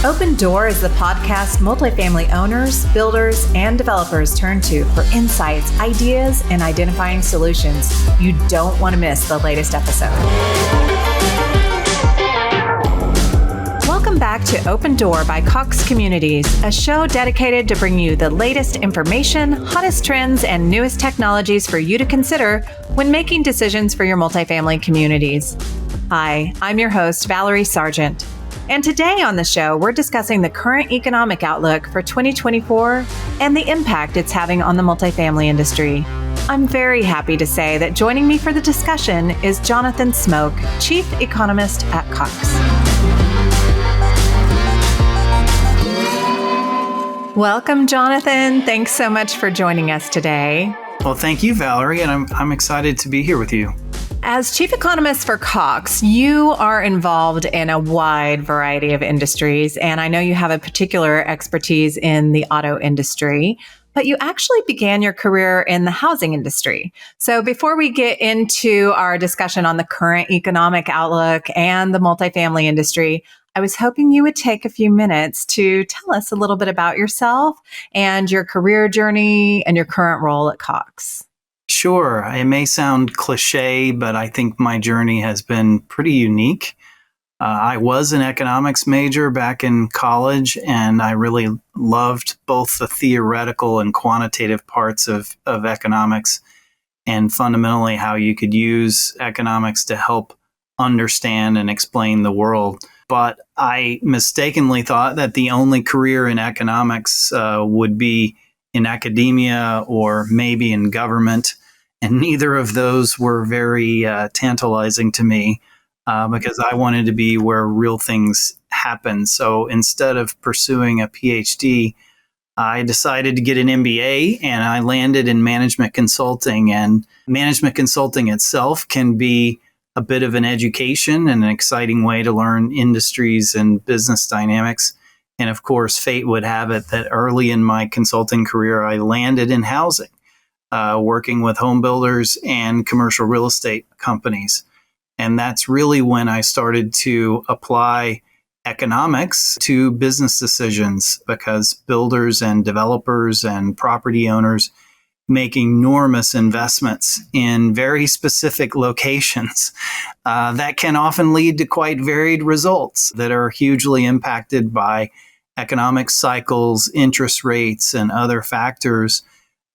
Open Door is the podcast multifamily owners, builders, and developers turn to for insights, ideas, and identifying solutions. You don't want to miss the latest episode. Welcome back to Open Door by Cox Communities, a show dedicated to bring you the latest information, hottest trends, and newest technologies for you to consider when making decisions for your multifamily communities. Hi, I'm your host, Valerie Sargent. And today on the show, we're discussing the current economic outlook for 2024 and the impact it's having on the multifamily industry. I'm very happy to say that joining me for the discussion is Jonathan Smoke, Chief Economist at Cox. Welcome, Jonathan. Thanks so much for joining us today. Well, thank you, Valerie, and I'm excited to be here with you. As Chief Economist for Cox, you are involved in a wide variety of industries, and I know you have a particular expertise in the auto industry, but you actually began your career in the housing industry. So before we get into our discussion on the current economic outlook and the multifamily industry, I was hoping you would take a few minutes to tell us a little bit about yourself and your career journey and your current role at Cox. Sure. It may sound cliche, but I think my journey has been pretty unique. I was an economics major back in college, and I really loved both the theoretical and quantitative parts of economics, and fundamentally how you could use economics to help understand and explain the world. But I mistakenly thought that the only career in economics would be in academia or maybe in government. And neither of those were very tantalizing to me because I wanted to be where real things happen. So instead of pursuing a PhD, I decided to get an MBA, and I landed in management consulting. And management consulting itself can be a bit of an education and an exciting way to learn industries and business dynamics. And of course, fate would have it that early in my consulting career, I landed in housing. Working with home builders and commercial real estate companies. And that's really when I started to apply economics to business decisions, because builders and developers and property owners make enormous investments in very specific locations that can often lead to quite varied results that are hugely impacted by economic cycles, interest rates, and other factors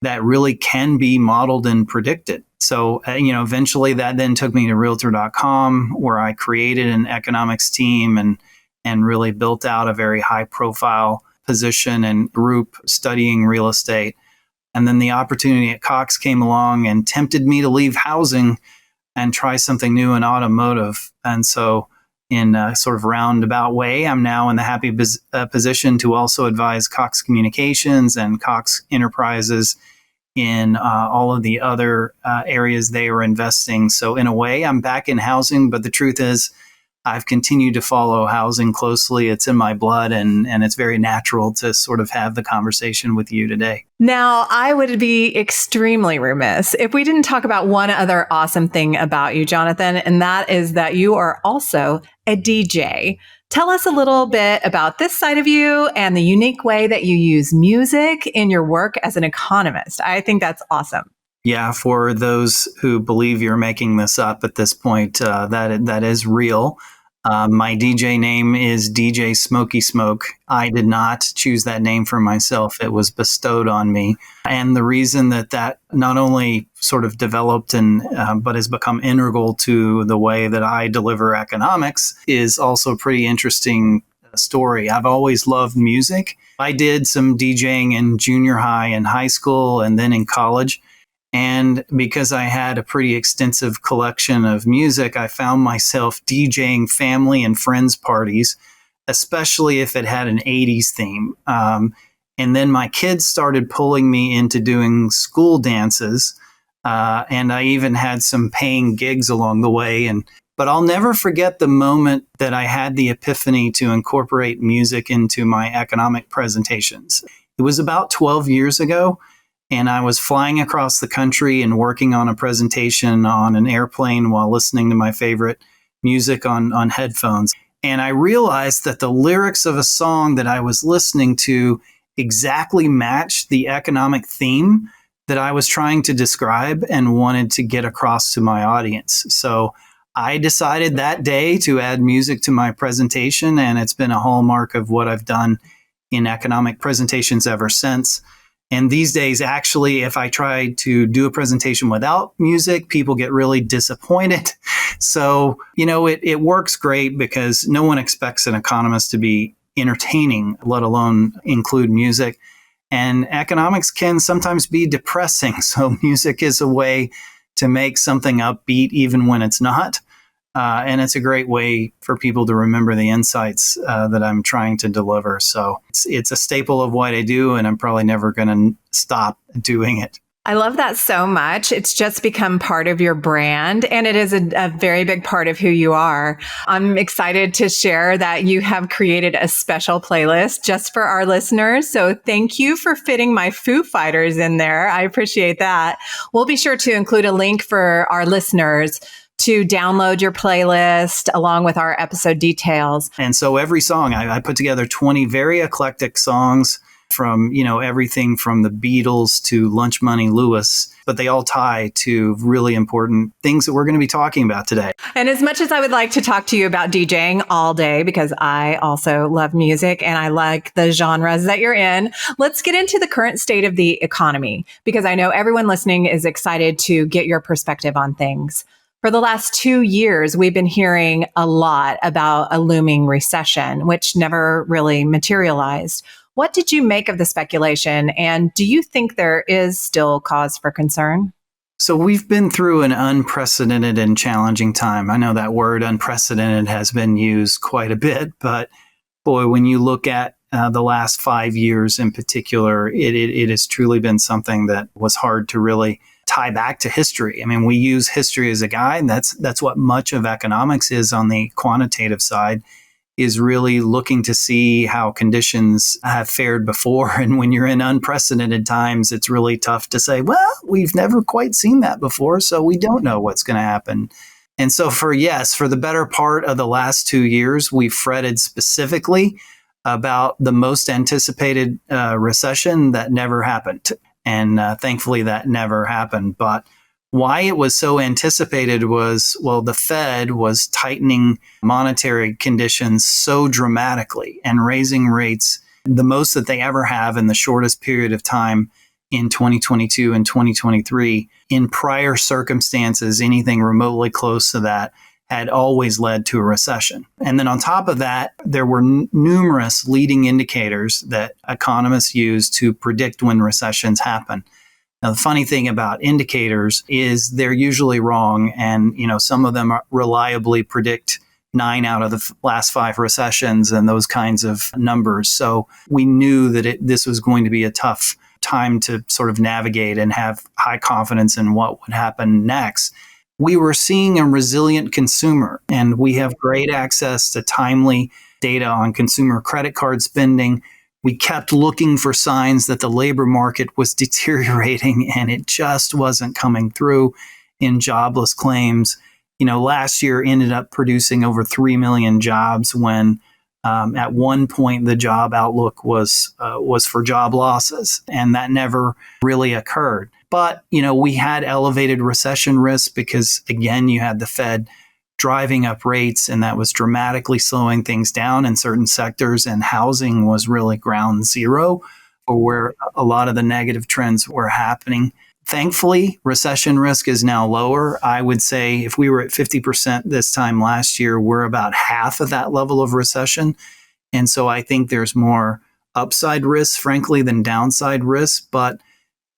that really can be modeled and predicted. So, eventually that then took me to Realtor.com, where I created an economics team and really built out a very high profile position and group studying real estate. And then the opportunity at Cox came along and tempted me to leave housing and try something new in automotive. And so in a sort of roundabout way, I'm now in the happy position to also advise Cox Communications and Cox Enterprises in all of the other areas they are investing. So in a way, I'm back in housing, but the truth is I've continued to follow housing closely. It's in my blood, and it's very natural to sort of have the conversation with you today. Now, I would be extremely remiss if we didn't talk about one other awesome thing about you, Jonathan, and that is that you are also a DJ. Tell us a little bit about this side of you and the unique way that you use music in your work as an economist. I think that's awesome. Yeah, for those who believe you're making this up at this point, that is real. My DJ name is DJ Smoky Smoke. I did not choose that name for myself. It was bestowed on me. And the reason that not only sort of developed but has become integral to the way that I deliver economics is also a pretty interesting story. I've always loved music. I did some DJing in junior high and high school and then in college. And because I had a pretty extensive collection of music, I found myself DJing family and friends parties, especially if it had an 80s theme. And then my kids started pulling me into doing school dances. And I even had some paying gigs along the way. But I'll never forget the moment that I had the epiphany to incorporate music into my economic presentations. It was about 12 years ago. And I was flying across the country and working on a presentation on an airplane while listening to my favorite music on headphones. And I realized that the lyrics of a song that I was listening to exactly matched the economic theme that I was trying to describe and wanted to get across to my audience. So I decided that day to add music to my presentation, and it's been a hallmark of what I've done in economic presentations ever since. And these days, actually, if I try to do a presentation without music, people get really disappointed. So, it works great because no one expects an economist to be entertaining, let alone include music. And economics can sometimes be depressing. So music is a way to make something upbeat even when it's not. And it's a great way for people to remember the insights that I'm trying to deliver. So it's a staple of what I do, and I'm probably never going to stop doing it. I love that so much. It's just become part of your brand, and it is a very big part of who you are. I'm excited to share that you have created a special playlist just for our listeners. So thank you for fitting my Foo Fighters in there. I appreciate that. We'll be sure to include a link for our listeners to download your playlist along with our episode details. And so every song, I put together 20 very eclectic songs from, everything from the Beatles to Lunch Money Lewis, but they all tie to really important things that we're going to be talking about today. And as much as I would like to talk to you about DJing all day, because I also love music and I like the genres that you're in, let's get into the current state of the economy, because I know everyone listening is excited to get your perspective on things. For the last 2 years, we've been hearing a lot about a looming recession, which never really materialized. What did you make of the speculation? And do you think there is still cause for concern? So we've been through an unprecedented and challenging time. I know that word unprecedented has been used quite a bit, but boy, when you look at the last 5 years in particular, it has truly been something that was hard to really tie back to history. I mean, we use history as a guide. That's what much of economics is on the quantitative side, is really looking to see how conditions have fared before. And when you're in unprecedented times, it's really tough to say, well, we've never quite seen that before, so we don't know what's going to happen. And so for the better part of the last 2 years, we fretted specifically about the most anticipated recession that never happened. And thankfully, that never happened. But why it was so anticipated was, the Fed was tightening monetary conditions so dramatically and raising rates the most that they ever have in the shortest period of time in 2022 and 2023. In prior circumstances, anything remotely close to that had always led to a recession. And then on top of that, there were numerous leading indicators that economists use to predict when recessions happen. Now, the funny thing about indicators is they're usually wrong. And, some of them reliably predict 9 out of the last 5 recessions and those kinds of numbers. So we knew that this was going to be a tough time to sort of navigate and have high confidence in what would happen next. We were seeing a resilient consumer, and we have great access to timely data on consumer credit card spending. We kept looking for signs that the labor market was deteriorating, and it just wasn't coming through in jobless claims. Last year ended up producing over 3 million jobs when at one point the job outlook was for job losses, and that never really occurred. But, we had elevated recession risk because, again, you had the Fed driving up rates, and that was dramatically slowing things down in certain sectors, and housing was really ground zero for where a lot of the negative trends were happening. Thankfully, recession risk is now lower. I would say if we were at 50% this time last year, we're about half of that level of recession. And so I think there's more upside risk, frankly, than downside risk. But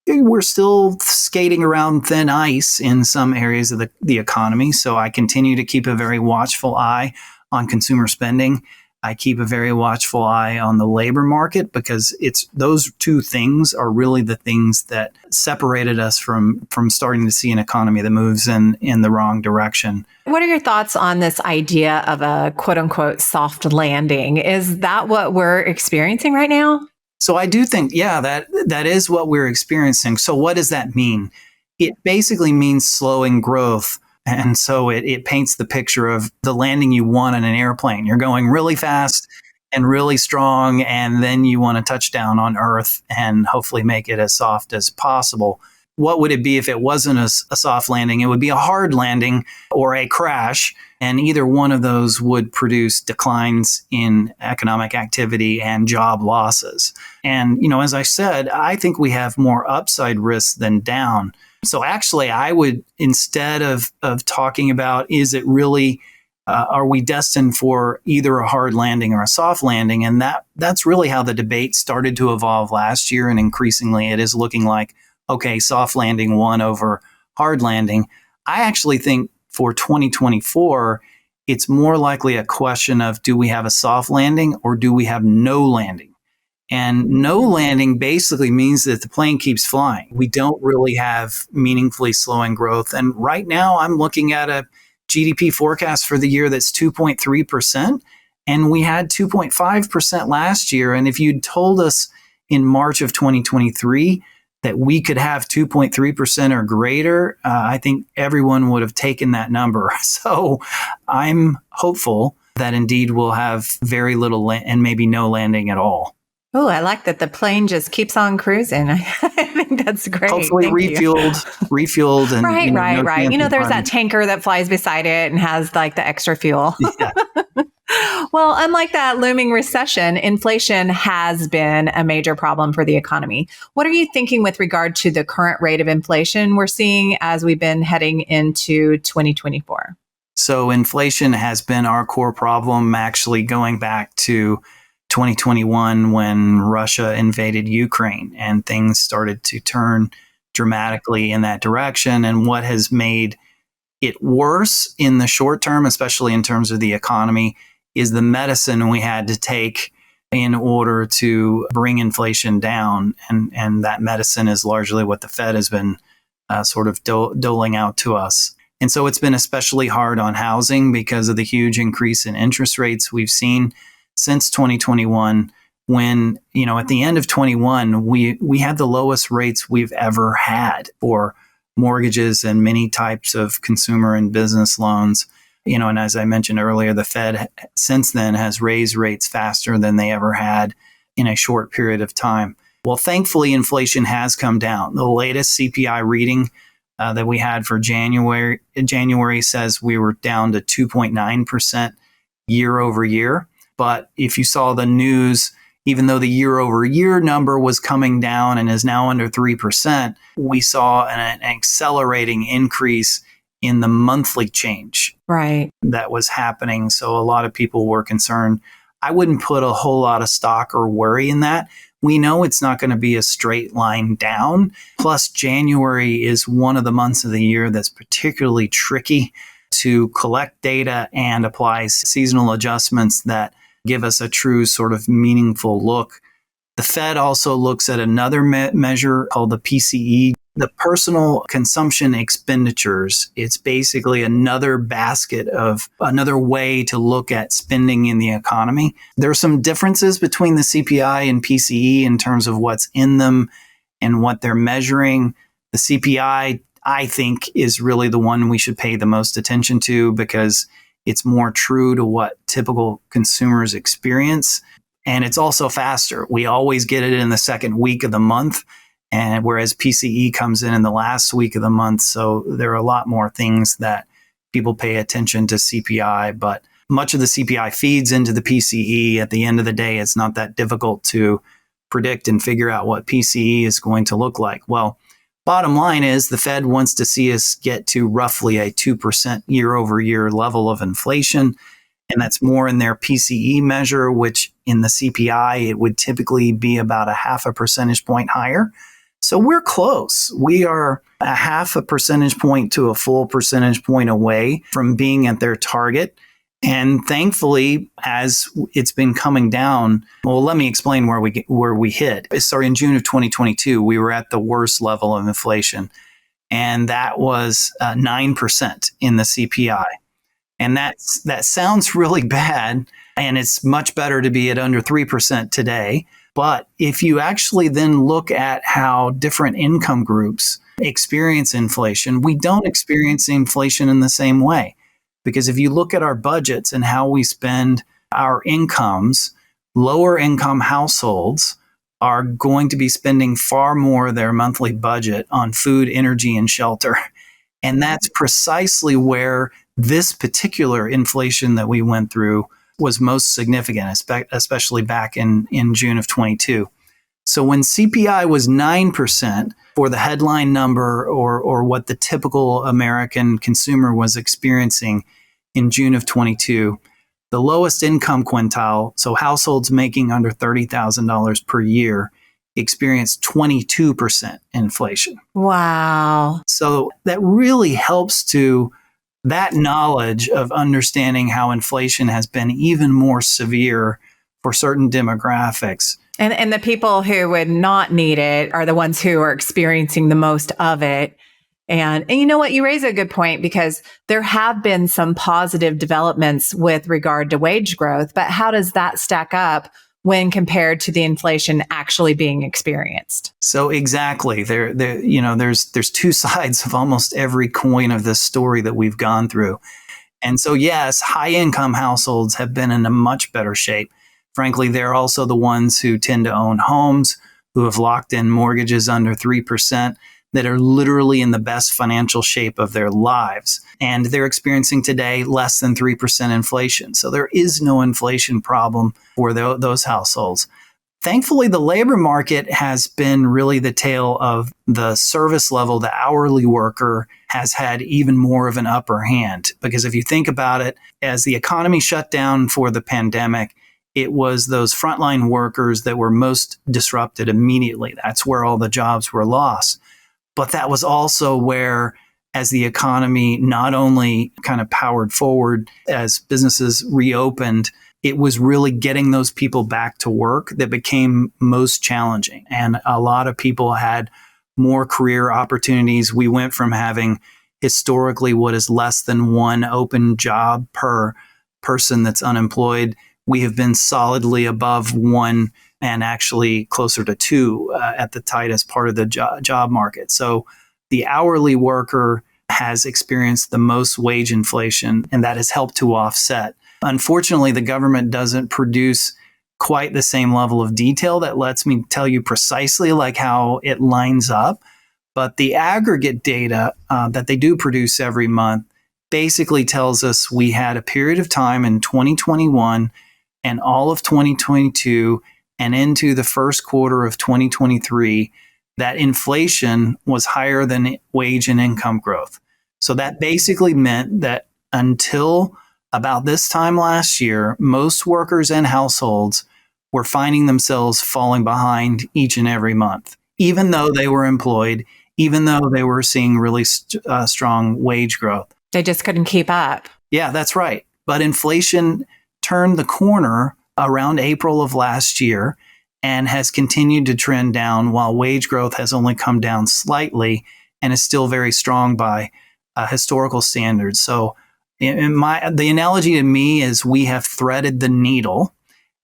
we're still skating around thin ice in some areas of the economy. So I continue to keep a very watchful eye on consumer spending. I keep a very watchful eye on the labor market, because those two things are really the things that separated us from starting to see an economy that moves in the wrong direction. What are your thoughts on this idea of a quote unquote soft landing? Is that what we're experiencing right now? So I do think, that is what we're experiencing. So what does that mean? It basically means slowing growth. And so it paints the picture of the landing you want on an airplane. You're going really fast and really strong, and then you want to touch down on Earth and hopefully make it as soft as possible. What would it be if it wasn't a soft landing? It would be a hard landing or a crash, and either one of those would produce declines in economic activity and job losses. And, as I said, I think we have more upside risk than down. So actually, I would, instead of talking about, is it really, are we destined for either a hard landing or a soft landing? And that's really how the debate started to evolve last year. And increasingly, it is looking like, okay, soft landing won over hard landing. I actually think for 2024, it's more likely a question of, do we have a soft landing or do we have no landing? And no landing basically means that the plane keeps flying. We don't really have meaningfully slowing growth. And right now I'm looking at a GDP forecast for the year that's 2.3%. And we had 2.5% last year. And if you'd told us in March of 2023 that we could have 2.3% or greater, I think everyone would have taken that number. So I'm hopeful that indeed we'll have very little and maybe no landing at all. Oh, I like that the plane just keeps on cruising. I think that's great. Hopefully refueled. And, right. No there's that tanker that flies beside it and has like the extra fuel. Yeah. Well, unlike that looming recession, inflation has been a major problem for the economy. What are you thinking with regard to the current rate of inflation we're seeing as we've been heading into 2024? So inflation has been our core problem, actually going back to 2021 when Russia invaded Ukraine and things started to turn dramatically in that direction. And what has made it worse in the short term, especially in terms of the economy, is the medicine we had to take in order to bring inflation down. And that medicine is largely what the Fed has been sort of doling out to us. And so it's been especially hard on housing because of the huge increase in interest rates we've seen since 2021, when, at the end of 21, we had the lowest rates we've ever had for mortgages and many types of consumer and business loans. And as I mentioned earlier, the Fed since then has raised rates faster than they ever had in a short period of time. Well, thankfully, inflation has come down. The latest CPI reading that we had for January says we were down to 2.9% year over year. But if you saw the news, even though the year over year number was coming down and is now under 3%, we saw an accelerating increase in the monthly change that was happening. So a lot of people were concerned. I wouldn't put a whole lot of stock or worry in that. We know it's not going to be a straight line down. Plus, January is one of the months of the year that's particularly tricky to collect data and apply seasonal adjustments that give us a true sort of meaningful look. The Fed also looks at another measure called the PCE, the personal consumption expenditures. It's basically another basket of another way to look at spending in the economy. There are some differences between the CPI and PCE in terms of what's in them and what they're measuring. The CPI, I think, is really the one we should pay the most attention to because it's more true to what typical consumers experience. And it's also faster. We always get it in the second week of the month, and whereas PCE comes in the last week of the month. So there are a lot more things that people pay attention to CPI, but much of the CPI feeds into the PCE. At the end of the day, it's not that difficult to predict and figure out what PCE is going to look like. Well, bottom line is the Fed wants to see us get to roughly a 2% year over year level of inflation. And that's more in their PCE measure, which in the CPI, it would typically be about a half a percentage point higher. So we're close. We are a half a percentage point to a full percentage point away from being at their target. And thankfully, as it's been coming down, well, let me explain where we hit. Sorry, in June of 2022, we were at the worst level of inflation, and that was 9% in the CPI. And that sounds really bad, and it's much better to be at under 3% today. But if you actually then look at how different income groups experience inflation, we don't experience inflation in the same way. Because if you look at our budgets and how we spend our incomes, lower income households are going to be spending far more of their monthly budget on food, energy, and shelter. And that's precisely where this particular inflation that we went through was most significant, especially back in June of 22. So when CPI was 9% for the headline number or what the typical American consumer was experiencing in June of 22, the lowest income quintile, so households making under $30,000 per year, experienced 22% inflation. Wow. So that really helps to that knowledge of understanding how inflation has been even more severe for certain demographics. And the people who would not need it are the ones who are experiencing the most of it. And you know what? You raise a good point because there have been some positive developments with regard to wage growth, but how does that stack up when compared to the inflation actually being experienced? So exactly, there's two sides of almost every coin of this story that we've gone through. And so yes, high income households have been in a much better shape. Frankly, they're also the ones who tend to own homes, who have locked in mortgages under 3%, that are literally in the best financial shape of their lives. And they're experiencing today less than 3% inflation. So there is no inflation problem for those households. Thankfully, the labor market has been really the tale of the service level. The hourly worker has had even more of an upper hand. Because if you think about it, as the economy shut down for the pandemic, it was those frontline workers that were most disrupted immediately. That's where all the jobs were lost. But that was also where, as the economy not only kind of powered forward as businesses reopened, it was really getting those people back to work that became most challenging. And a lot of people had more career opportunities. We went from having historically what is less than one open job per person that's unemployed. We have been solidly above one and actually closer to two at the tightest part of the job market. So the hourly worker has experienced the most wage inflation, and that has helped to offset. Unfortunately, the government doesn't produce quite the same level of detail that lets me tell you precisely like how it lines up. But the aggregate data that they do produce every month basically tells us we had a period of time in 2021 and all of 2022 and into the first quarter of 2023 that inflation was higher than wage and income growth. So that basically meant that until about this time last year, most workers and households were finding themselves falling behind each and every month, even though they were employed, even though they were seeing really strong wage growth. They just couldn't keep up. Yeah, that's right. But inflation turned the corner around April of last year and has continued to trend down while wage growth has only come down slightly and is still very strong by historical standards. So the analogy to me is we have threaded the needle,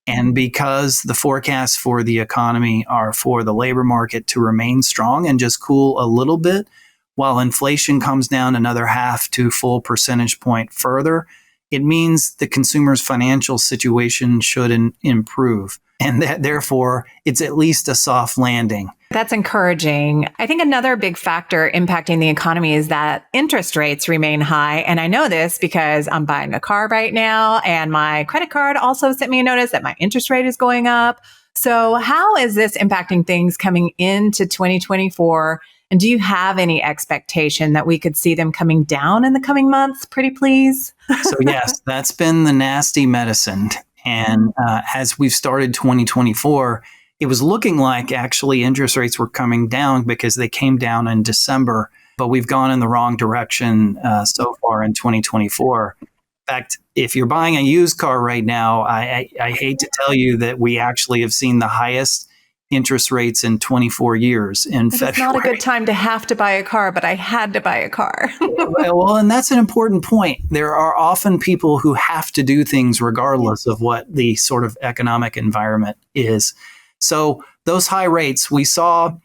and because the forecasts for the economy are for the labor market to remain strong and just cool a little bit, while inflation comes down another half to full percentage point further, it means the consumer's financial situation should improve. And therefore, it's at least a soft landing. That's encouraging. I think another big factor impacting the economy is that interest rates remain high. And I know this because I'm buying a car right now, and my credit card also sent me a notice that my interest rate is going up. So how is this impacting things coming into 2024? And do you have any expectation that we could see them coming down in the coming months? Pretty please. So yes, that's been the nasty medicine. And as we've started 2024, it was looking like actually interest rates were coming down because they came down in December, but we've gone in the wrong direction so far in 2024. In fact, if you're buying a used car right now, I hate to tell you that we actually have seen the highest interest rates in 24 years in February. It's not a good time to have to buy a car, but I had to buy a car. Well, and that's an important point. There are often people who have to do things regardless of what the sort of economic environment is. So those high rates, we saw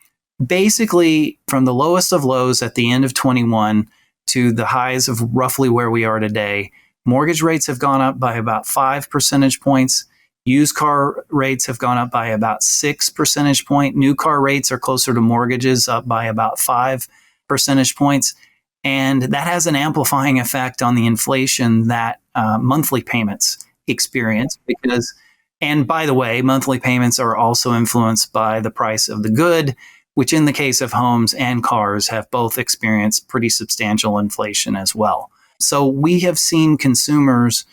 basically from the lowest of lows at the end of 21 to the highs of roughly where we are today, mortgage rates have gone up by about 5 percentage points. Used car rates have gone up by about 6 percentage points. New car rates are closer to mortgages, up by about 5 percentage points. And that has an amplifying effect on the inflation that monthly payments experience because, and by the way, monthly payments are also influenced by the price of the good, which in the case of homes and cars have both experienced pretty substantial inflation as well. So we have seen consumers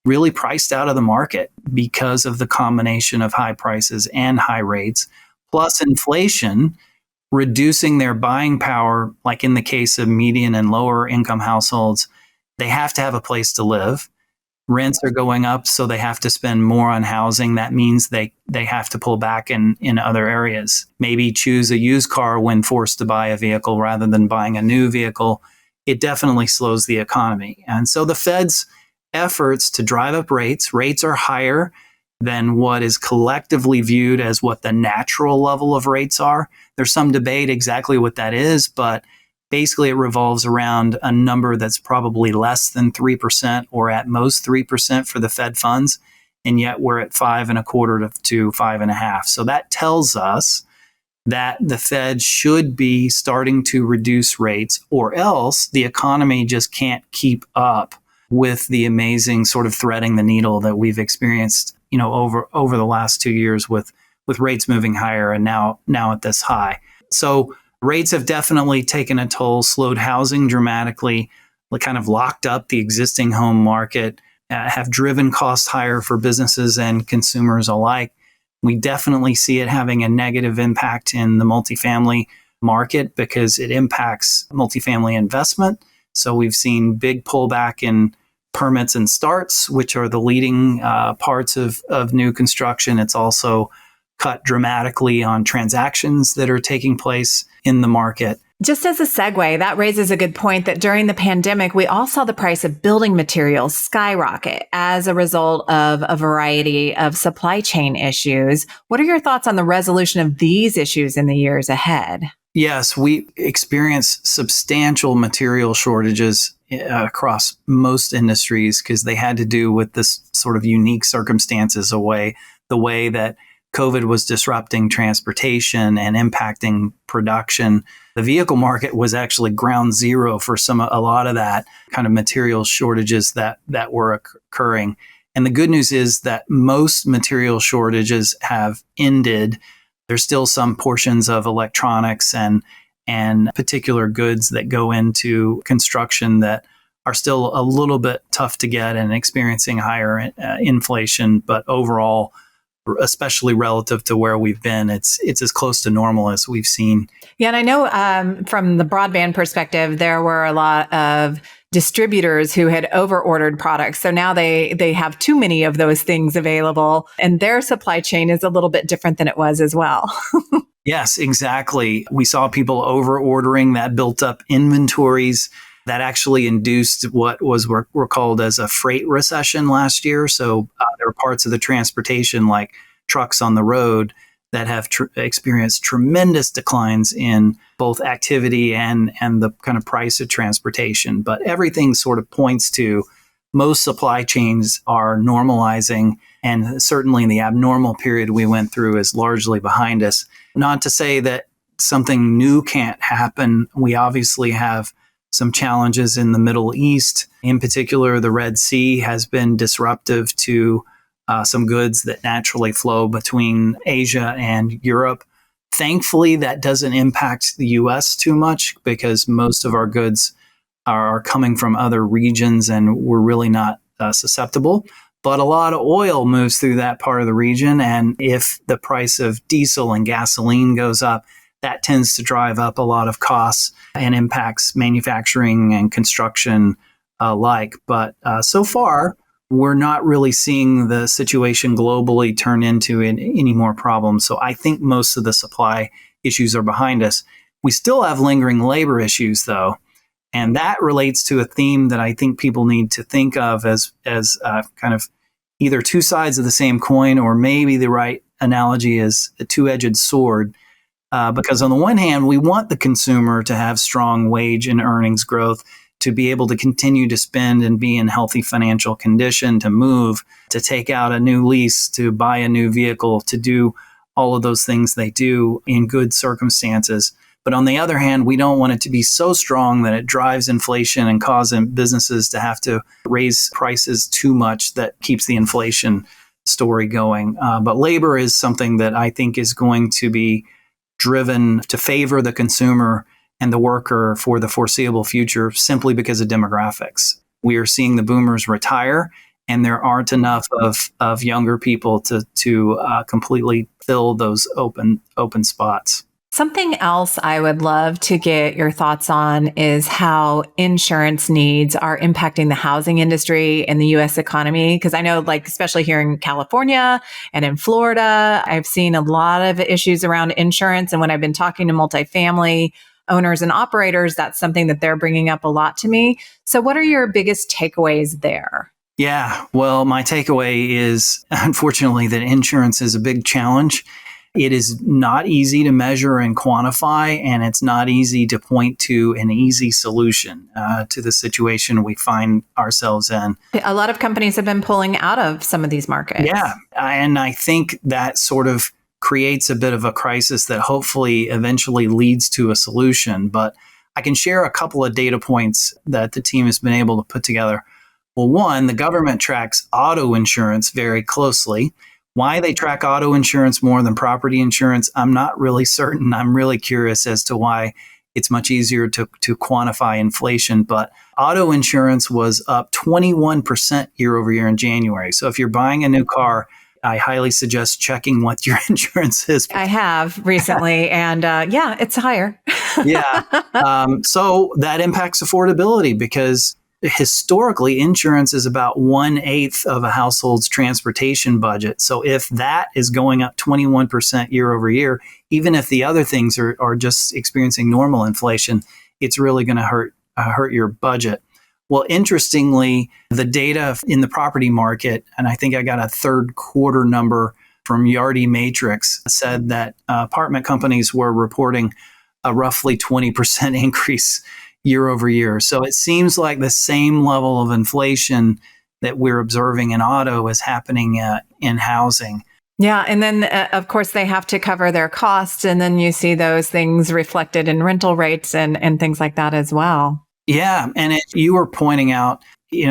really priced out of the market because of the combination of high prices and high rates, plus inflation reducing their buying power. Like in the case of median and lower income households, they have to have a place to live. Rents are going up, so they have to spend more on housing. That means they have to pull back in other areas. Maybe choose a used car when forced to buy a vehicle rather than buying a new vehicle. It definitely slows the economy. And so the Fed's efforts to drive up rates are higher than what is collectively viewed as what the natural level of rates are. There's some debate exactly what that is, but basically it revolves around a number that's probably less than 3% or at most 3% for the Fed funds. And yet we're at 5.25 to 5.5. So that tells us that the Fed should be starting to reduce rates, or else the economy just can't keep up with the amazing sort of threading the needle that we've experienced, over the last 2 years with rates moving higher and now at this high. So rates have definitely taken a toll, slowed housing dramatically, kind of locked up the existing home market, have driven costs higher for businesses and consumers alike. We definitely see it having a negative impact in the multifamily market because it impacts multifamily investment. So we've seen big pullback in permits and starts, which are the leading parts of new construction. It's also cut dramatically on transactions that are taking place in the market. Just as a segue, that raises a good point that during the pandemic, we all saw the price of building materials skyrocket as a result of a variety of supply chain issues. What are your thoughts on the resolution of these issues in the years ahead? Yes, we experienced substantial material shortages across most industries because they had to do with this sort of unique circumstances, the way that COVID was disrupting transportation and impacting production. The vehicle market was actually ground zero for a lot of that kind of material shortages that were occurring. And the good news is that most material shortages have ended. There's still some portions of electronics and particular goods that go into construction that are still a little bit tough to get and experiencing higher inflation. But overall, especially relative to where we've been, it's as close to normal as we've seen. Yeah, and I know from the broadband perspective, there were a lot of distributors who had over-ordered products. So now they have too many of those things available, and their supply chain is a little bit different than it was as well. Yes, exactly. We saw people over-ordering, that built up inventories that actually induced what were called as a freight recession last year. So there are parts of the transportation, like trucks on the road, that have experienced tremendous declines in both activity and the kind of price of transportation. But everything sort of points to most supply chains are normalizing, and certainly the abnormal period we went through is largely behind us. Not to say that something new can't happen. We obviously have some challenges in the Middle East. In particular, the Red Sea has been disruptive to some goods that naturally flow between Asia and Europe. Thankfully, that doesn't impact the U.S. too much because most of our goods are coming from other regions and we're really not susceptible. But a lot of oil moves through that part of the region. And if the price of diesel and gasoline goes up, that tends to drive up a lot of costs and impacts manufacturing and construction alike. But so far, we're not really seeing the situation globally turn into any more problems. So I think most of the supply issues are behind us. We still have lingering labor issues, though. And that relates to a theme that I think people need to think of as kind of either two sides of the same coin, or maybe the right analogy is a two-edged sword. Because on the one hand, we want the consumer to have strong wage and earnings growth, to be able to continue to spend and be in healthy financial condition, to move, to take out a new lease, to buy a new vehicle, to do all of those things they do in good circumstances. But on the other hand, we don't want it to be so strong that it drives inflation and causes businesses to have to raise prices too much that keeps the inflation story going. But labor is something that I think is going to be driven to favor the consumer and the worker for the foreseeable future, simply because of demographics. We are seeing the boomers retire, and there aren't enough of younger people to completely fill those open spots. Something else I would love to get your thoughts on is how insurance needs are impacting the housing industry and the U.S. economy. Because I know, like, especially here in California and in Florida, I've seen a lot of issues around insurance. And when I've been talking to multifamily owners and operators, that's something that they're bringing up a lot to me. So what are your biggest takeaways there? Yeah, well, my takeaway is, unfortunately, that insurance is a big challenge. It is not easy to measure and quantify, and it's not easy to point to an easy solution to the situation we find ourselves in. A lot of companies have been pulling out of some of these markets. Yeah, and I think that sort of creates a bit of a crisis that hopefully eventually leads to a solution. But I can share a couple of data points that the team has been able to put together. Well, one, the government tracks auto insurance very closely. Why they track auto insurance more than property insurance, I'm not really certain. I'm really curious as to why it's much easier to quantify inflation. But auto insurance was up 21% year over year in January. So if you're buying a new car, I highly suggest checking what your insurance is. I have recently, and yeah, it's higher. Yeah. So that impacts affordability, because historically, insurance is about 1/8 of a household's transportation budget. So if that is going up 21% year over year, even if the other things are just experiencing normal inflation, it's really going to hurt your budget. Well, interestingly, the data in the property market, and I think I got a third quarter number from Yardi Matrix, said that apartment companies were reporting a roughly 20% increase year over year. So it seems like the same level of inflation that we're observing in auto is happening in housing. Yeah. And then, of course, they have to cover their costs. And then you see those things reflected in rental rates and things like that as well. Yeah. And you were pointing out,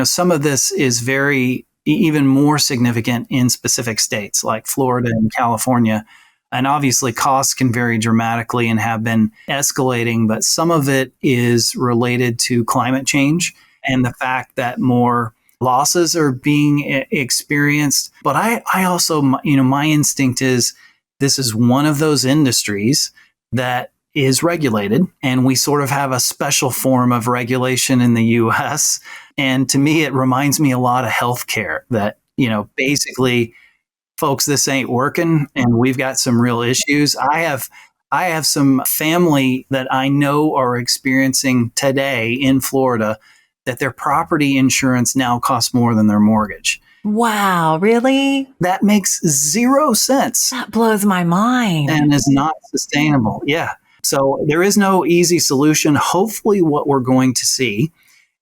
some of this is very, even more significant in specific states like Florida and California. And obviously, costs can vary dramatically and have been escalating, but some of it is related to climate change and the fact that more losses are being experienced. But I also, my instinct is this is one of those industries that is regulated, and we sort of have a special form of regulation in the U.S. And to me, it reminds me a lot of healthcare that, basically, folks, this ain't working, and we've got some real issues. I have some family that I know are experiencing today in Florida that their property insurance now costs more than their mortgage. Wow, really? That makes zero sense. That blows my mind. And is not sustainable. Yeah. So there is no easy solution. Hopefully what we're going to see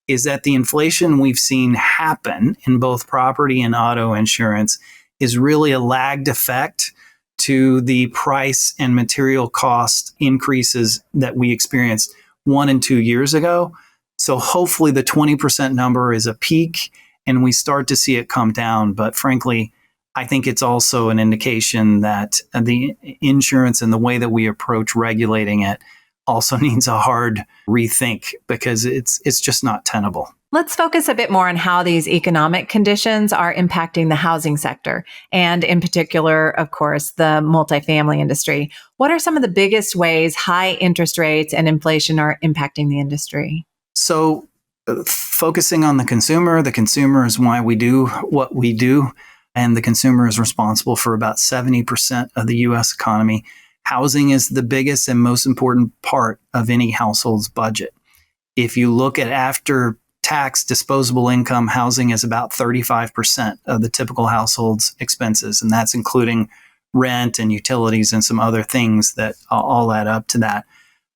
is that the inflation we've seen happen in both property and auto insurance is really a lagged effect to the price and material cost increases that we experienced 1 and 2 years ago. So hopefully the 20% number is a peak and we start to see it come down. But frankly, I think it's also an indication that the insurance and the way that we approach regulating it also needs a hard rethink, because it's just not tenable. Let's focus a bit more on how these economic conditions are impacting the housing sector, and in particular, of course, the multifamily industry. What are some of the biggest ways high interest rates and inflation are impacting the industry? So focusing on the consumer is why we do what we do, and the consumer is responsible for about 70% of the U.S. economy. Housing is the biggest and most important part of any household's budget. If you look at after-tax disposable income, housing is about 35% of the typical household's expenses, and that's including rent and utilities and some other things that all add up to that.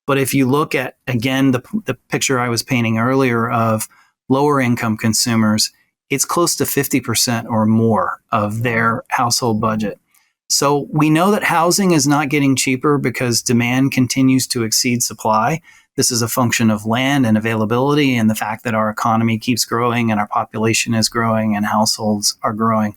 But if you look at, again, the picture I was painting earlier of lower income consumers, it's close to 50% or more of their household budget. So we know that housing is not getting cheaper because demand continues to exceed supply. This is a function of land and availability and the fact that our economy keeps growing and our population is growing and households are growing.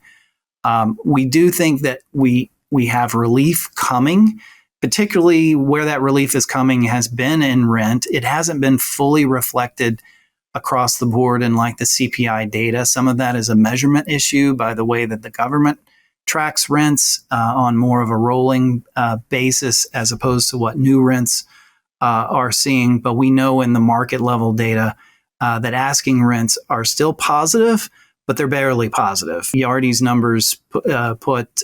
We do think that we have relief coming, particularly where that relief is coming has been in rent. It hasn't been fully reflected across the board in like the CPI data. Some of that is a measurement issue by the way that the government tracks rents on more of a rolling basis as opposed to what new rents are seeing. But we know in the market level data that asking rents are still positive, but they're barely positive. Yardy's numbers put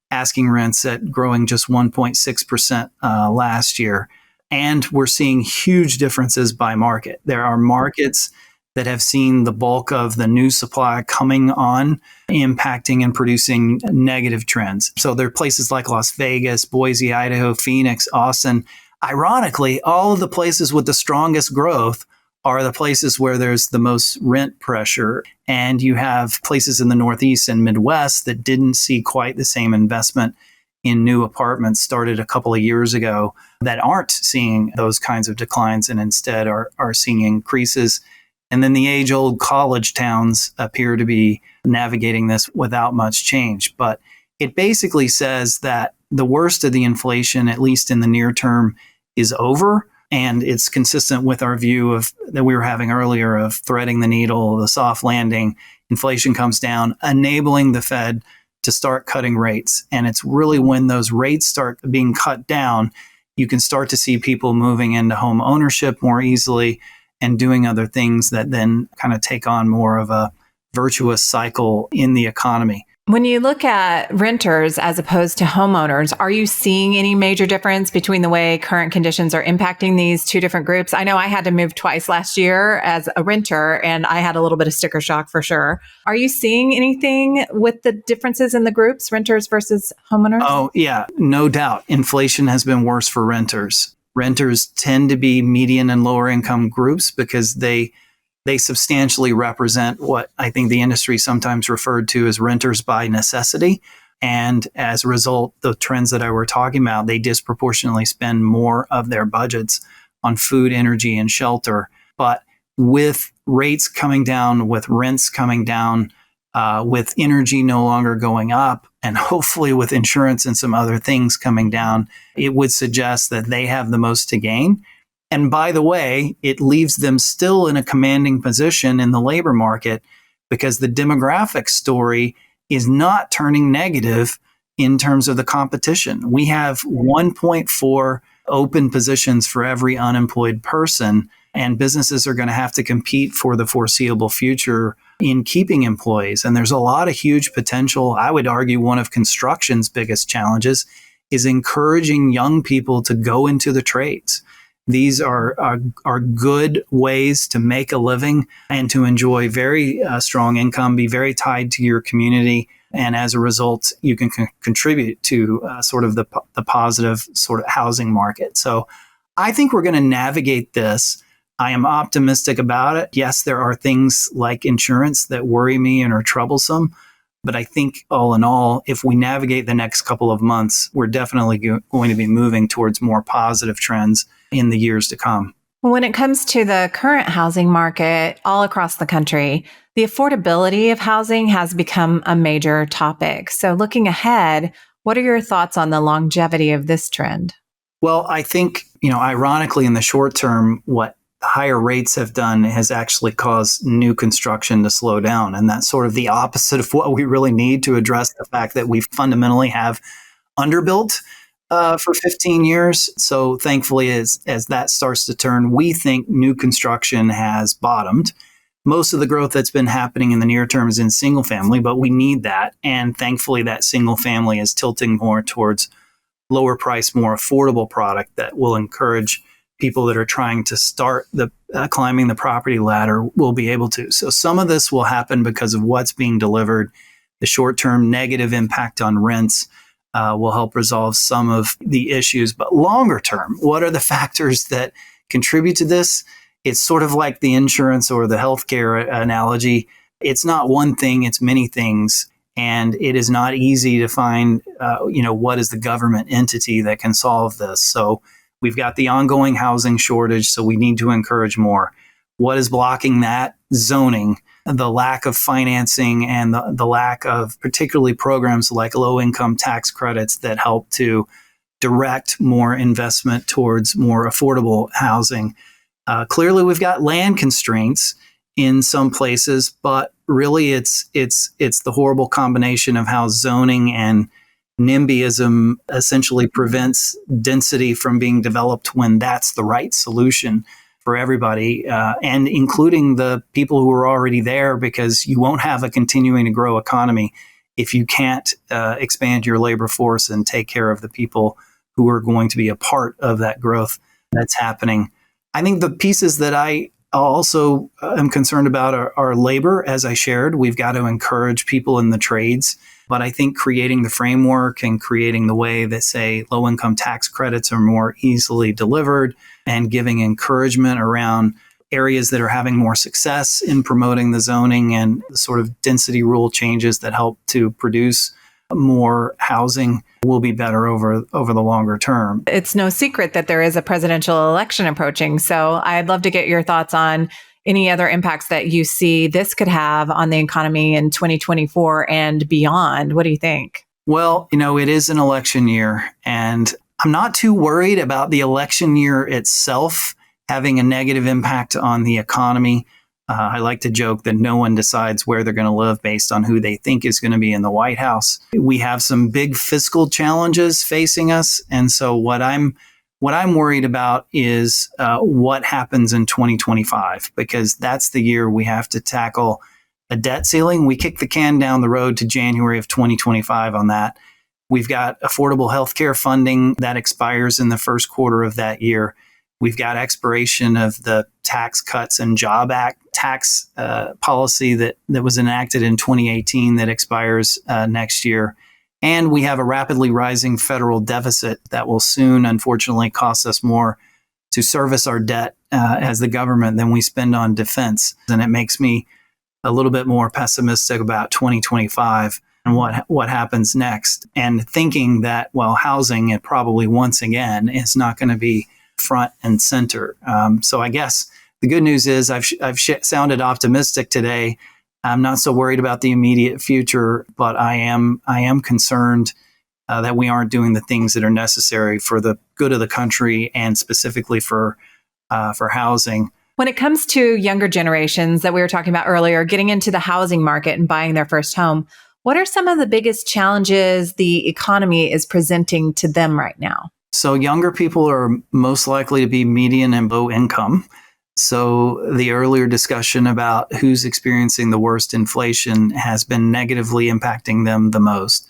asking rents at growing just 1.6% last year. And we're seeing huge differences by market. There are markets that have seen the bulk of the new supply coming on, impacting and producing negative trends. So there are places like Las Vegas, Boise, Idaho, Phoenix, Austin. Ironically, all of the places with the strongest growth are the places where there's the most rent pressure. And you have places in the Northeast and Midwest that didn't see quite the same investment in new apartments started a couple of years ago that aren't seeing those kinds of declines and instead are seeing increases. And then the age-old college towns appear to be navigating this without much change. But it basically says that the worst of the inflation, at least in the near term, is over. And it's consistent with our view of that we were having earlier of threading the needle, the soft landing. Inflation comes down, enabling the Fed to start cutting rates. And it's really when those rates start being cut down, you can start to see people moving into home ownership more easily and doing other things that then kind of take on more of a virtuous cycle in the economy. When you look at renters as opposed to homeowners, are you seeing any major difference between the way current conditions are impacting these two different groups? I know I had to move twice last year as a renter, and I had a little bit of sticker shock for sure. Are you seeing anything with the differences in the groups, renters versus homeowners? Oh, yeah, no doubt. Inflation has been worse for renters. Renters tend to be median and lower income groups because they substantially represent what I think the industry sometimes referred to as renters by necessity. And as a result, the trends that I were talking about, they disproportionately spend more of their budgets on food, energy, and shelter. But with rates coming down, with rents coming down, with energy no longer going up, and hopefully with insurance and some other things coming down, it would suggest that they have the most to gain. And by the way, it leaves them still in a commanding position in the labor market because the demographic story is not turning negative in terms of the competition. We have 1.4 open positions for every unemployed person, and businesses are going to have to compete for the foreseeable future in keeping employees. And there's a lot of huge potential. I would argue one of construction's biggest challenges is encouraging young people to go into the trades. These are good ways to make a living and to enjoy very strong income, be very tied to your community. And as a result, you can contribute to sort of the positive sort of housing market. So I think we're going to navigate this. I am optimistic about it. Yes, there are things like insurance that worry me and are troublesome. But I think all in all, if we navigate the next couple of months, we're definitely going to be moving towards more positive trends in the years to come. When it comes to the current housing market all across the country, the affordability of housing has become a major topic. So looking ahead, what are your thoughts on the longevity of this trend? Well, I think, ironically, in the short term, what higher rates have done has actually caused new construction to slow down. And that's sort of the opposite of what we really need to address the fact that we fundamentally have underbuilt for 15 years. So thankfully, as that starts to turn, we think new construction has bottomed. Most of the growth that's been happening in the near term is in single family, but we need that. And thankfully, that single family is tilting more towards lower price, more affordable product that will encourage people that are trying to start the climbing the property ladder will be able to. So some of this will happen because of what's being delivered, the short-term negative impact on rents. will help resolve some of the issues. But longer term, what are the factors that contribute to this? It's sort of like the insurance or the healthcare analogy. It's not one thing, it's many things. And it is not easy to find, what is the government entity that can solve this. So we've got the ongoing housing shortage, so we need to encourage more. What is blocking that? Zoning, the lack of financing and the lack of particularly programs like low-income tax credits that help to direct more investment towards more affordable housing. Clearly, we've got land constraints in some places, but really it's the horrible combination of how zoning and NIMBYism essentially prevents density from being developed when that's the right solution for everybody, and including the people who are already there, because you won't have a continuing to grow economy if you can't expand your labor force and take care of the people who are going to be a part of that growth that's happening. I think the pieces that I also am concerned about are labor. As I shared, we've got to encourage people in the trades. But I think creating the framework and creating the way that, say, low-income tax credits are more easily delivered and giving encouragement around areas that are having more success in promoting the zoning and the sort of density rule changes that help to produce more housing will be better over the longer term. It's no secret that there is a presidential election approaching. So I'd love to get your thoughts on any other impacts that you see this could have on the economy in 2024 and beyond. What do you think? Well, it is an election year, and I'm not too worried about the election year itself having a negative impact on the economy. I like to joke that no one decides where they're going to live based on who they think is going to be in the White House. We have some big fiscal challenges facing us. And so what I'm worried about is what happens in 2025, because that's the year we have to tackle a debt ceiling. We kicked the can down the road to January of 2025 on that. We've got affordable healthcare funding that expires in the first quarter of that year. We've got expiration of the Tax Cuts and Job Act tax policy that was enacted in 2018 that expires next year. And we have a rapidly rising federal deficit that will soon, unfortunately, cost us more to service our debt as the government than we spend on defense. And it makes me a little bit more pessimistic about 2025 and what happens next. And thinking that, housing, it probably once again is not going to be front and center. So I guess the good news is I've sounded optimistic today. I'm not so worried about the immediate future, but I am concerned that we aren't doing the things that are necessary for the good of the country and specifically for housing. When it comes to younger generations that we were talking about earlier, getting into the housing market and buying their first home, what are some of the biggest challenges the economy is presenting to them right now? So younger people are most likely to be median and low income. So the earlier discussion about who's experiencing the worst inflation has been negatively impacting them the most.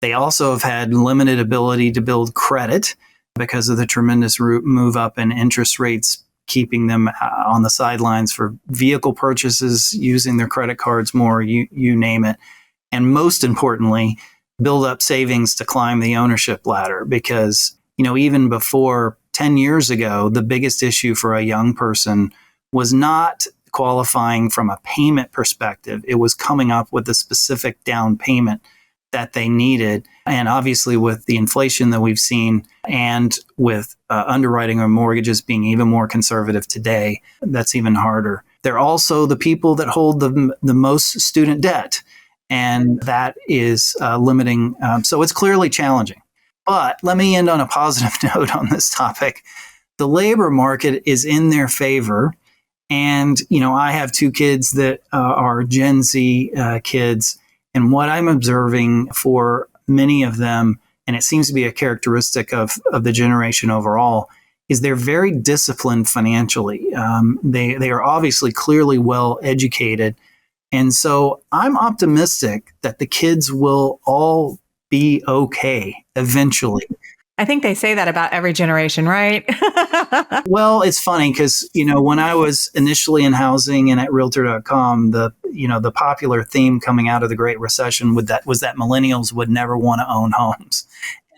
They also have had limited ability to build credit because of the tremendous move up in interest rates, keeping them on the sidelines for vehicle purchases, using their credit cards more, you name it. And most importantly, build up savings to climb the ownership ladder, because even before 10 years ago, the biggest issue for a young person was not qualifying from a payment perspective. It was coming up with a specific down payment that they needed. And obviously with the inflation that we've seen and with underwriting or mortgages being even more conservative today, that's even harder. They're also the people that hold the most student debt, and that is limiting. So it's clearly challenging. But let me end on a positive note on this topic. The labor market is in their favor. And, I have two kids that are Gen Z kids. And what I'm observing for many of them, and it seems to be a characteristic of the generation overall, is they're very disciplined financially. They are obviously clearly well educated. And so I'm optimistic that the kids will all be okay eventually. I think they say that about every generation, right? Well, it's funny because, when I was initially in housing and at realtor.com, the popular theme coming out of the Great Recession was that millennials would never want to own homes.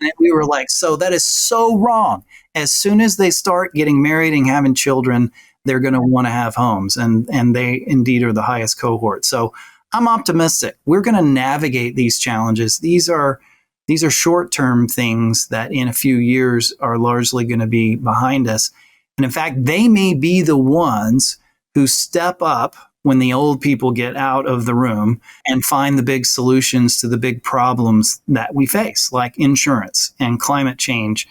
And we were like, so that is so wrong. As soon as they start getting married and having children, they're going to want to have homes. And they indeed are the highest cohort. So I'm optimistic. We're going to navigate these challenges. These are short-term things that in a few years are largely going to be behind us. And in fact, they may be the ones who step up when the old people get out of the room and find the big solutions to the big problems that we face, like insurance and climate change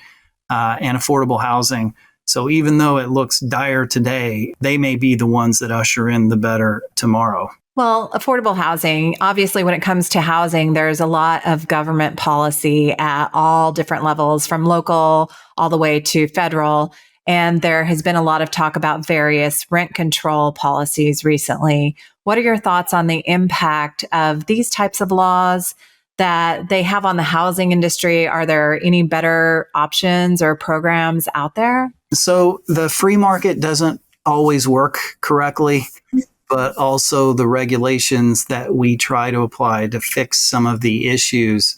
and affordable housing. So even though it looks dire today, they may be the ones that usher in the better tomorrow. Well, affordable housing, obviously, when it comes to housing, there's a lot of government policy at all different levels, from local all the way to federal. And there has been a lot of talk about various rent control policies recently. What are your thoughts on the impact of these types of laws that they have on the housing industry? Are there any better options or programs out there? So the free market doesn't always work correctly, but also the regulations that we try to apply to fix some of the issues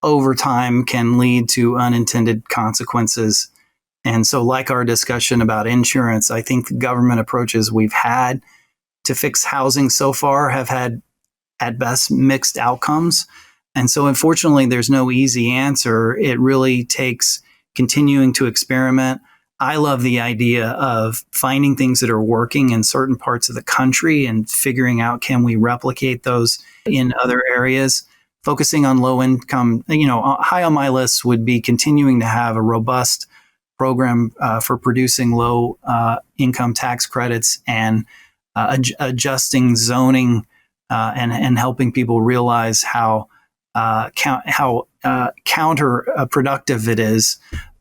over time can lead to unintended consequences. And so, like our discussion about insurance, I think the government approaches we've had to fix housing so far have had, at best, mixed outcomes. And so, unfortunately, there's no easy answer. It really takes continuing to experiment. I love the idea of finding things that are working in certain parts of the country and figuring out, can we replicate those in other areas? Focusing on low income, high on my list would be continuing to have a robust program for producing low income tax credits and adjusting zoning and helping people realize how counterproductive it is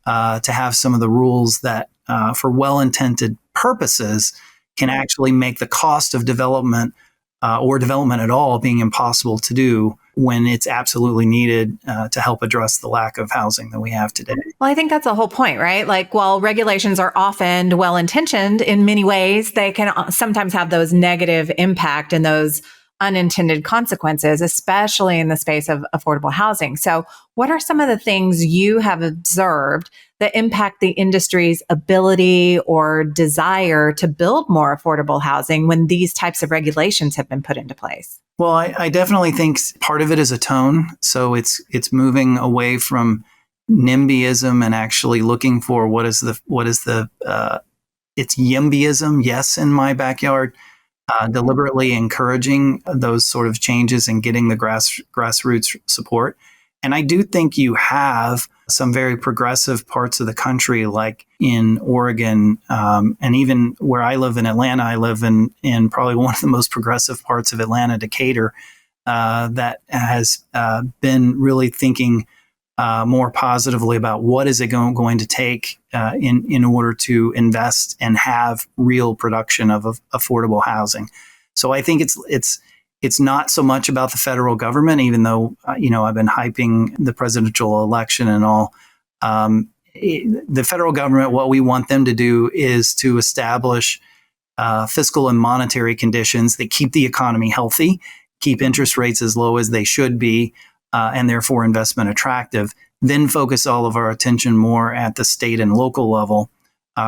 to have some of the rules that, for well-intended purposes, can actually make the cost of development or development at all being impossible to do when it's absolutely needed to help address the lack of housing that we have today. Well, I think that's the whole point, right? Like, while regulations are often well-intentioned in many ways, they can sometimes have those negative impact and those unintended consequences, especially in the space of affordable housing. So what are some of the things you have observed that impact the industry's ability or desire to build more affordable housing when these types of regulations have been put into place? Well, I definitely think part of it is a tone. So it's moving away from NIMBYism and actually looking for it's YIMBYism, yes, in my backyard. Deliberately encouraging those sort of changes and getting the grassroots support. And I do think you have some very progressive parts of the country, like in Oregon, and even where I live in Atlanta. I live in probably one of the most progressive parts of Atlanta, Decatur, that has been really thinking more positively about what is it going to take in order to invest and have real production of affordable housing. So I think it's not so much about the federal government, even though I've been hyping the presidential election and all. The federal government, what we want them to do is to establish fiscal and monetary conditions that keep the economy healthy, keep interest rates as low as they should be, and therefore investment attractive, then focus all of our attention more at the state and local level,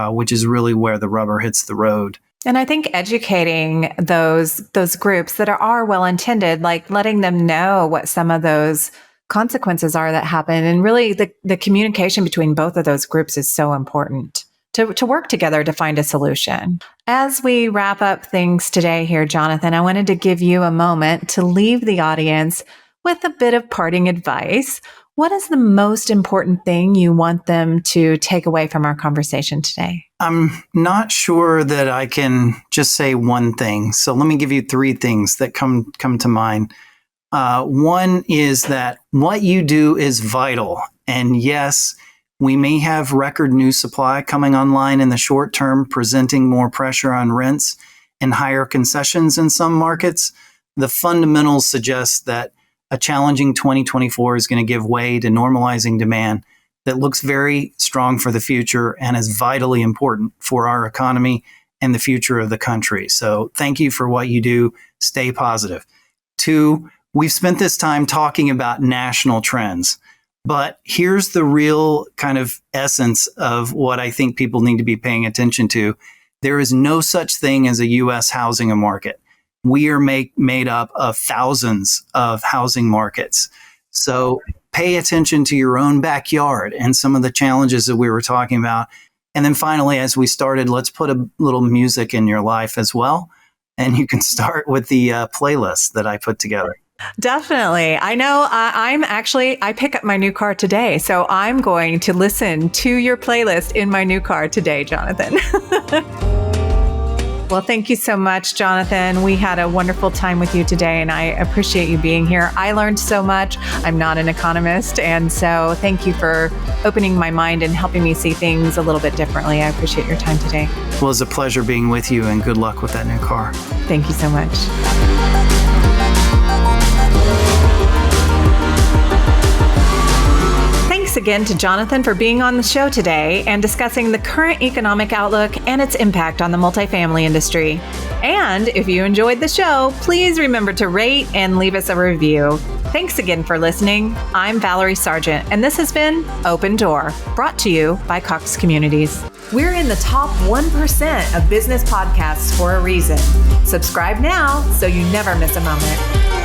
which is really where the rubber hits the road. And I think educating those groups that are well-intended, like letting them know what some of those consequences are that happen. And really the communication between both of those groups is so important to work together to find a solution. As we wrap up things today here, Jonathan, I wanted to give you a moment to leave the audience with a bit of parting advice. What is the most important thing you want them to take away from our conversation today? I'm not sure that I can just say one thing. So let me give you three things that come to mind. One is that what you do is vital. And yes, we may have record new supply coming online in the short term, presenting more pressure on rents and higher concessions in some markets. The fundamentals suggest that a challenging 2024 is going to give way to normalizing demand that looks very strong for the future and is vitally important for our economy and the future of the country. So thank you for what you do. Stay positive. 2, we've spent this time talking about national trends, but here's the real kind of essence of what I think people need to be paying attention to. There is no such thing as a U.S. housing market. We are made up of thousands of housing markets. So pay attention to your own backyard and some of the challenges that we were talking about. And then finally, as we started, let's put a little music in your life as well. And you can start with the playlist that I put together. Definitely. I know I pick up my new car today, so I'm going to listen to your playlist in my new car today, Jonathan. Well, thank you so much, Jonathan. We had a wonderful time with you today, and I appreciate you being here. I learned so much. I'm not an economist, and so thank you for opening my mind and helping me see things a little bit differently. I appreciate your time today. Well, it's a pleasure being with you, and good luck with that new car. Thank you so much. Thanks again to Jonathan for being on the show today and discussing the current economic outlook and its impact on the multifamily industry. And if you enjoyed the show, please remember to rate and leave us a review. Thanks again for listening. I'm Valerie Sargent, and this has been Open Door, brought to you by Cox Communities. We're in the top 1% of business podcasts for a reason. Subscribe now so you never miss a moment.